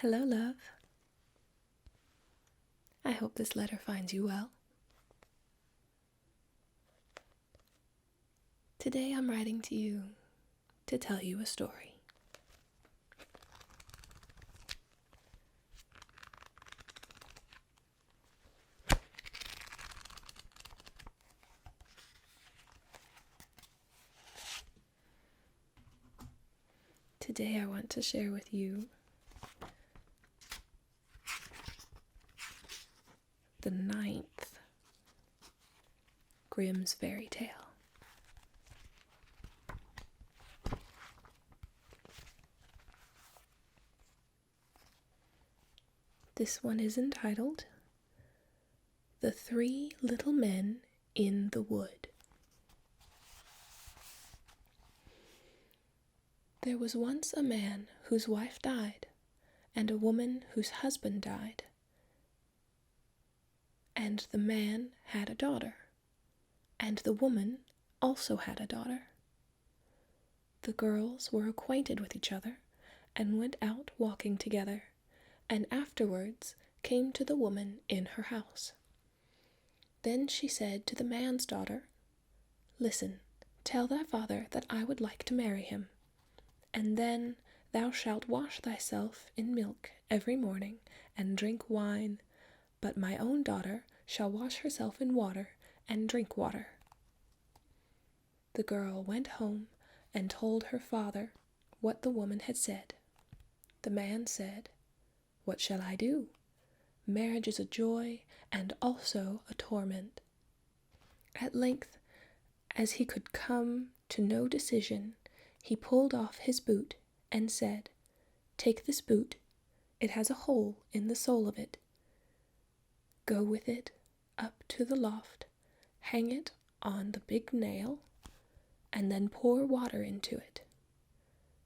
Hello, love. I hope this letter finds you well. Today I'm writing to you to tell you a story. Today I want to share with you the 9th Grimm's fairy tale. This one is entitled The 3 Little Men in the Wood. There was once a man whose wife died, and a woman whose husband died. And the man had a daughter, and the woman also had a daughter. The girls were acquainted with each other, and went out walking together, and afterwards came to the woman in her house. Then she said to the man's daughter, "Listen, tell thy father that I would like to marry him, and then thou shalt wash thyself in milk every morning, and drink wine, but my own daughter shall wash herself in water and drink water." The girl went home and told her father what the woman had said. The man said, "What shall I do? Marriage is a joy and also a torment." At length, as he could come to no decision, he pulled off his boot and said, "Take this boot. It has a hole in the sole of it. Go with it up to the loft, hang it on the big nail, and then pour water into it.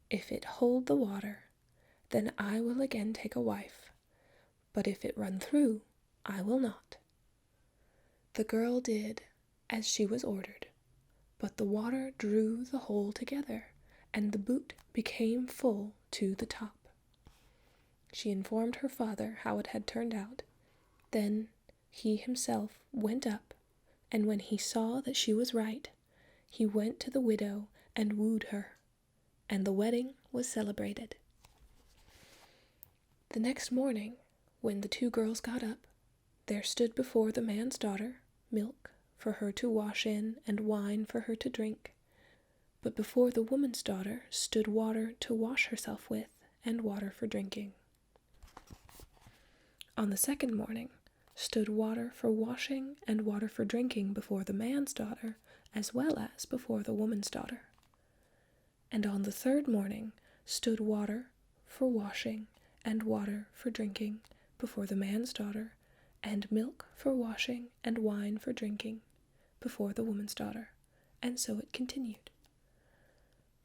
If it hold the water, then I will again take a wife, but if it run through, I will not." The girl did as she was ordered, but the water drew the hole together, and the boot became full to the top. She informed her father how it had turned out. Then he himself went up, and when he saw that she was right, he went to the widow and wooed her, and the wedding was celebrated. The next morning, when the 2 girls got up, there stood before the man's daughter milk for her to wash in and wine for her to drink, but before the woman's daughter stood water to wash herself with and water for drinking. On the second morning stood water for washing and water for drinking before the man's daughter as well as before the woman's daughter. And on the third morning stood water for washing and water for drinking before the man's daughter, and milk for washing and wine for drinking before the woman's daughter, and so it continued.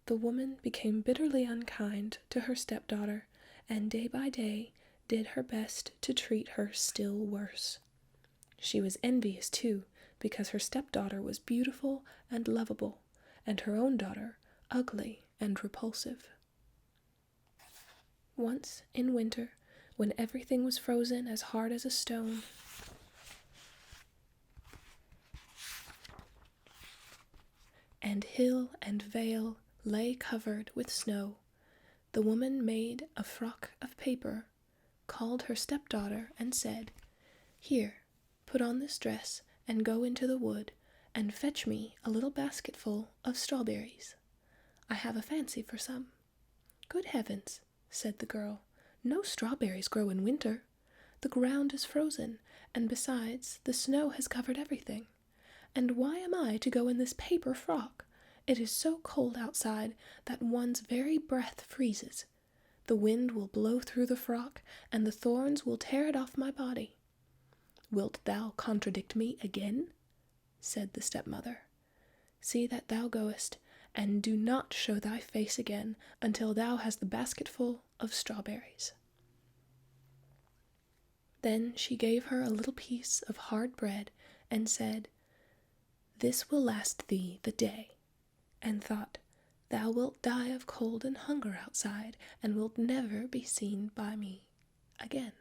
The woman became bitterly unkind to her stepdaughter, and day by day did her best to treat her still worse. She was envious, too, because her stepdaughter was beautiful and lovable, and her own daughter ugly and repulsive. Once in winter, when everything was frozen as hard as a stone, and hill and vale lay covered with snow, the woman made a frock of paper, called her stepdaughter, and said, "Here, put on this dress, and go into the wood, and fetch me a little basketful of strawberries. I have a fancy for some." "Good heavens," said the girl, "no strawberries grow in winter. The ground is frozen, and besides, the snow has covered everything. And why am I to go in this paper frock? It is so cold outside that one's very breath freezes. The wind will blow through the frock, and the thorns will tear it off my body." "Wilt thou contradict me again?" said the stepmother. "See that thou goest, and do not show thy face again until thou hast the basketful of strawberries." Then she gave her a little piece of hard bread, and said, "This will last thee the day," and thought, "Thou wilt die of cold and hunger outside, and wilt never be seen by me." again.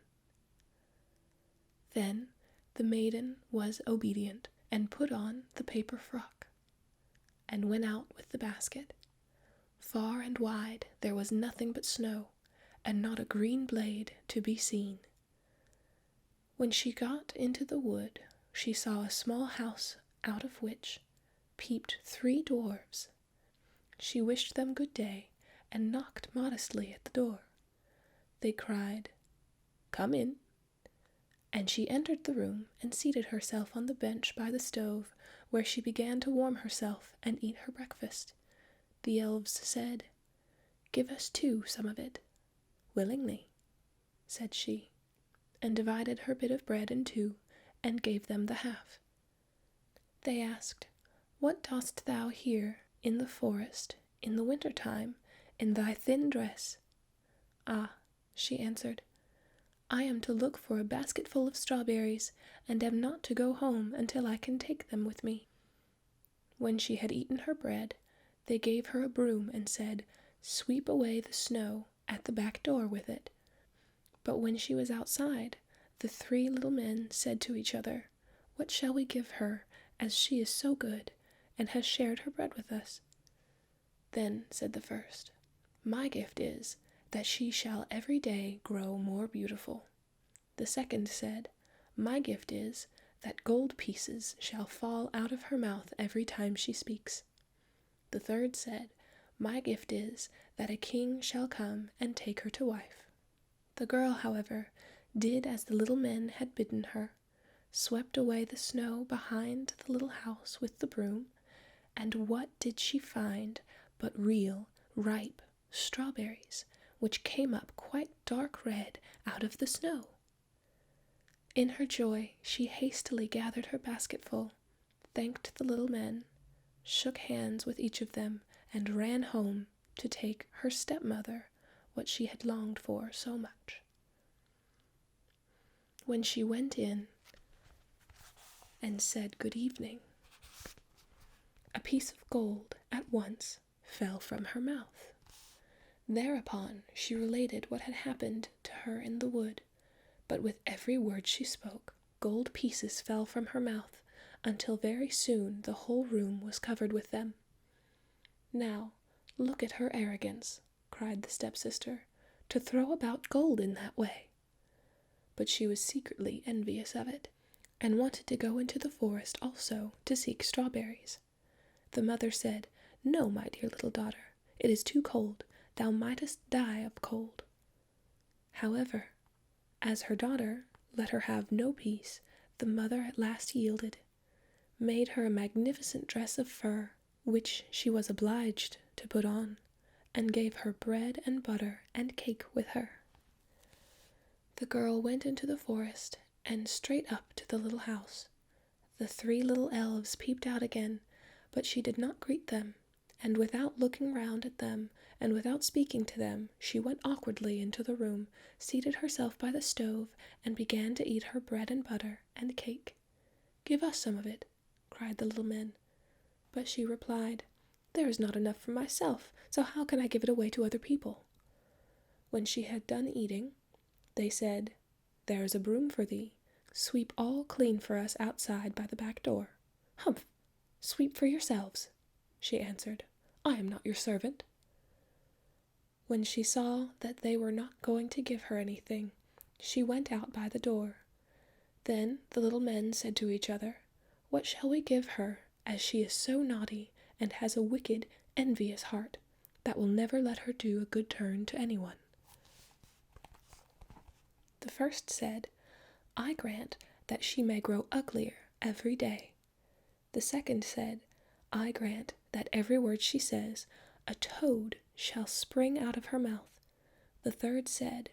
Then the maiden was obedient, and put on the paper frock, and went out with the basket. Far and wide there was nothing but snow, and not a green blade to be seen. When she got into the wood, she saw a small house, out of which peeped 3 dwarfs. She wished them good day, and knocked modestly at the door. They cried, "Come in," and she entered the room and seated herself on the bench by the stove, where she began to warm herself and eat her breakfast. The elves said, "Give us too some of it." "Willingly," said she, and divided her bit of bread in 2, and gave them the half. They asked, "What dost thou here in the forest in the winter time, in thy thin dress?" "Ah," she answered, "I am to look for a basketful of strawberries, and am not to go home until I can take them with me." When she had eaten her bread, they gave her a broom and said, "Sweep away the snow at the back door with it." But when she was outside, the 3 little men said to each other, "What shall we give her, as she is so good, and has shared her bread with us?" Then said the first, "My gift is, that she shall every day grow more beautiful." The second said, "My gift is, that gold pieces shall fall out of her mouth every time she speaks." The third said, "My gift is, that a king shall come and take her to wife." The girl, however, did as the little men had bidden her, swept away the snow behind the little house with the broom, and what did she find but real, ripe strawberries, which came up quite dark red out of the snow. In her joy she hastily gathered her basketful, thanked the little men, shook hands with each of them, and ran home to take her stepmother what she had longed for so much. When she went in and said good evening, a piece of gold at once fell from her mouth. Thereupon she related what had happened to her in the wood, but with every word she spoke, gold pieces fell from her mouth, until very soon the whole room was covered with them. "Now, look at her arrogance," cried the stepsister, "to throw about gold in that way." But she was secretly envious of it, and wanted to go into the forest also to seek strawberries. The mother said, "No, my dear little daughter, it is too cold. Thou mightest die of cold." However, as her daughter let her have no peace, the mother at last yielded, made her a magnificent dress of fur, which she was obliged to put on, and gave her bread and butter and cake with her. The girl went into the forest, and straight up to the little house. The 3 little elves peeped out again, but she did not greet them, and without looking round at them, and without speaking to them, she went awkwardly into the room, seated herself by the stove, and began to eat her bread and butter and cake. "Give us some of it," cried the little men. But she replied, "There is not enough for myself, so how can I give it away to other people?" When she had done eating, they said, "There is a broom for thee. Sweep all clean for us outside by the back door." "Humph! Sweep for yourselves," she answered. "I am not your servant." When she saw that they were not going to give her anything, she went out by the door. Then the little men said to each other, "What shall we give her, as she is so naughty, and has a wicked, envious heart, that will never let her do a good turn to anyone?" The first said, "I grant that she may grow uglier every day." The second said, "I grant that every word she says, a toad shall spring out of her mouth." The third said,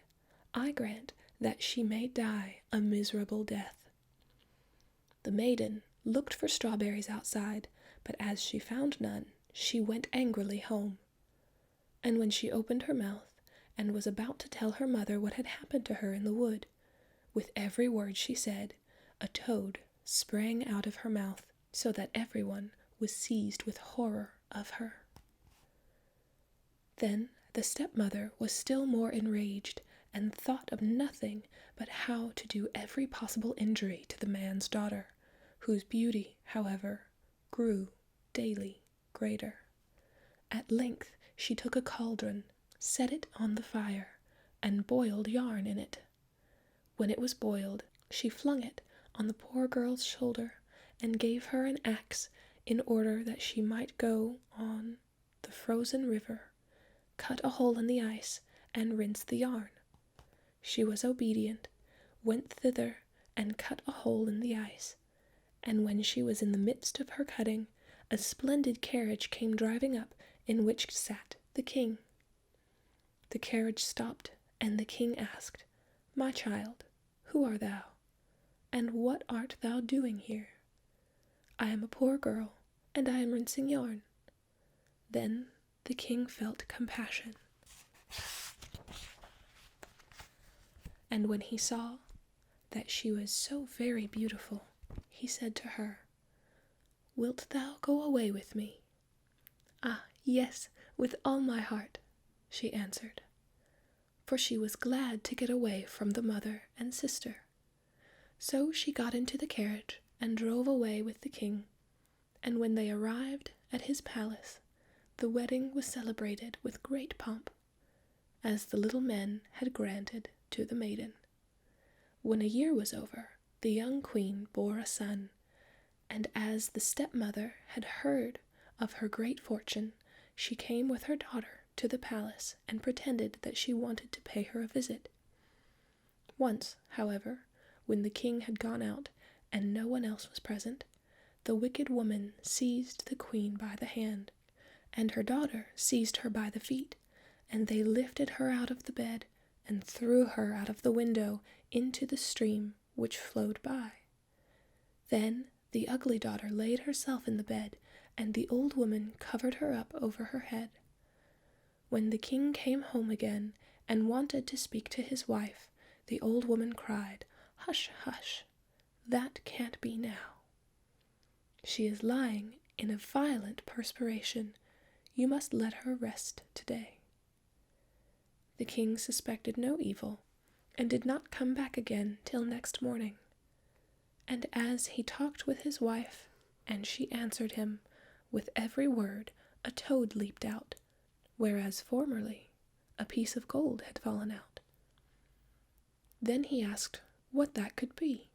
"I grant that she may die a miserable death." The maiden looked for strawberries outside, but as she found none, she went angrily home. And when she opened her mouth, and was about to tell her mother what had happened to her in the wood, with every word she said, a toad sprang out of her mouth, so that everyone was seized with horror of her. Then the stepmother was still more enraged, and thought of nothing but how to do every possible injury to the man's daughter, whose beauty, however, grew daily greater. At length she took a cauldron, set it on the fire, and boiled yarn in it. When it was boiled, she flung it on the poor girl's shoulder and gave her an axe in order that she might go on the frozen river, cut a hole in the ice, and rinse the yarn. She was obedient, went thither, and cut a hole in the ice, and when she was in the midst of her cutting, a splendid carriage came driving up, in which sat the king. The carriage stopped, and the king asked, "My child, who art thou, and what art thou doing here?" "I am a poor girl, and I am rinsing yarn." Then the king felt compassion, and when he saw that she was so very beautiful, he said to her, "Wilt thou go away with me?" "Ah, yes, with all my heart," she answered, for she was glad to get away from the mother and sister. So she got into the carriage and drove away with the king, and when they arrived at his palace, the wedding was celebrated with great pomp, as the little men had granted to the maiden. When a year was over, the young queen bore a son, and as the stepmother had heard of her great fortune, she came with her daughter to the palace and pretended that she wanted to pay her a visit. Once, however, when the king had gone out and no one else was present, the wicked woman seized the queen by the hand, and her daughter seized her by the feet, and they lifted her out of the bed and threw her out of the window into the stream which flowed by. Then the ugly daughter laid herself in the bed, and the old woman covered her up over her head. When the king came home again and wanted to speak to his wife, the old woman cried, "Hush, hush, that can't be now. She is lying in a violent perspiration. You must let her rest today." The king suspected no evil, and did not come back again till next morning. And as he talked with his wife, and she answered him, with every word a toad leaped out, whereas formerly a piece of gold had fallen out. Then he asked what that could be,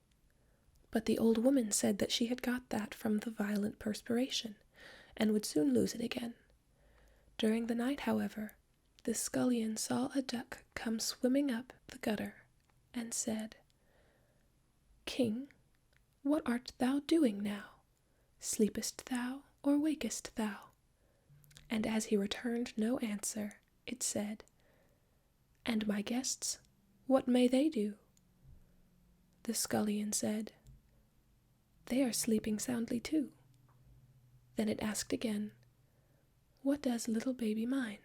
but the old woman said that she had got that from the violent perspiration, and would soon lose it again. During the night, however, the scullion saw a duck come swimming up the gutter, and said, "King, what art thou doing now? Sleepest thou, or wakest thou?" And as he returned no answer, it said, "And my guests, what may they do?" The scullion said, "They are sleeping soundly too." Then it asked again, "What does little baby mine?"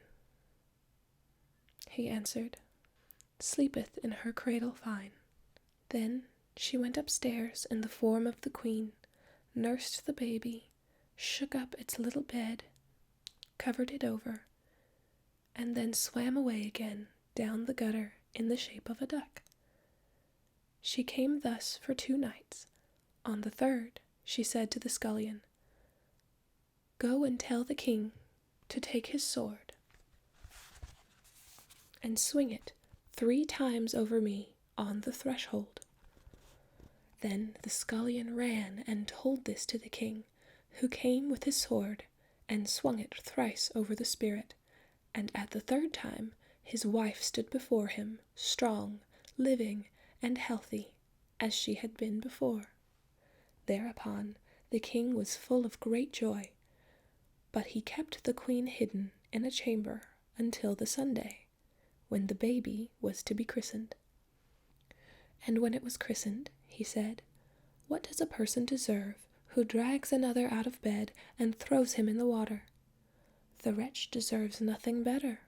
He answered, "Sleepeth in her cradle fine." Then she went upstairs in the form of the queen, nursed the baby, shook up its little bed, covered it over, and then swam away again down the gutter in the shape of a duck. She came thus for 2 nights. On the 3rd, she said to the scullion, "Go and tell the king to take his sword and swing it 3 times over me on the threshold." Then the scullion ran and told this to the king, who came with his sword and swung it thrice over the spirit, and at the 3rd time his wife stood before him, strong, living, and healthy, as she had been before. Thereupon the king was full of great joy, but he kept the queen hidden in a chamber until the Sunday, when the baby was to be christened. And when it was christened, he said, "What does a person deserve who drags another out of bed and throws him in the water?" "The wretch deserves nothing better,"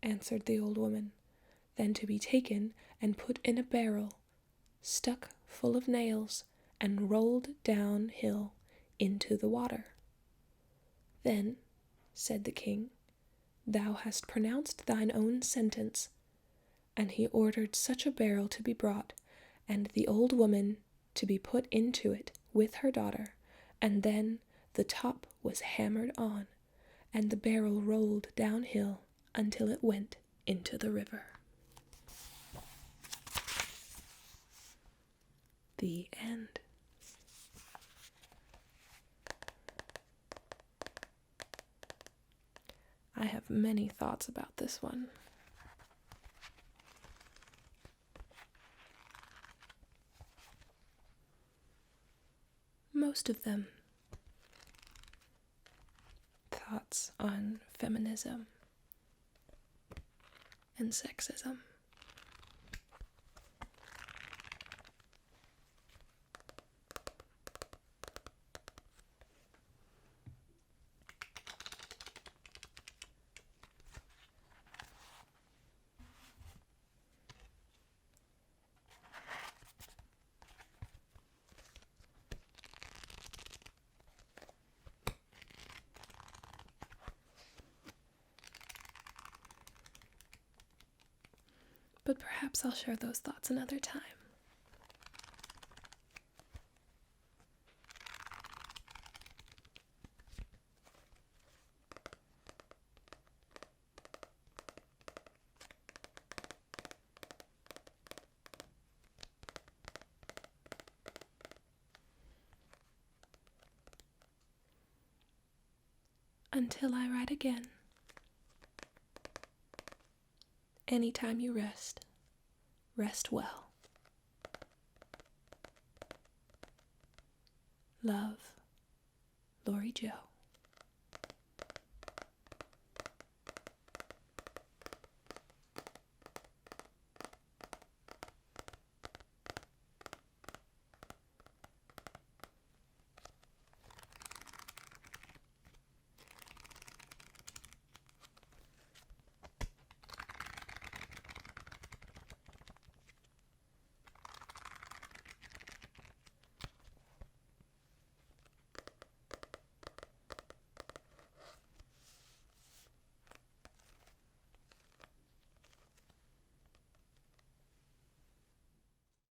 answered the old woman, "than to be taken and put in a barrel, stuck full of nails, and rolled downhill into the water." "Then," said the king, "thou hast pronounced thine own sentence. and he ordered such a barrel to be brought, and the old woman to be put into it with her daughter, and then the top was hammered on, and the barrel rolled downhill until it went into the river. The end. I have many thoughts about this one. Most of them thoughts on feminism and sexism. But perhaps I'll share those thoughts another time. Until I write again. Anytime you rest, rest well. Love, Lori Jo.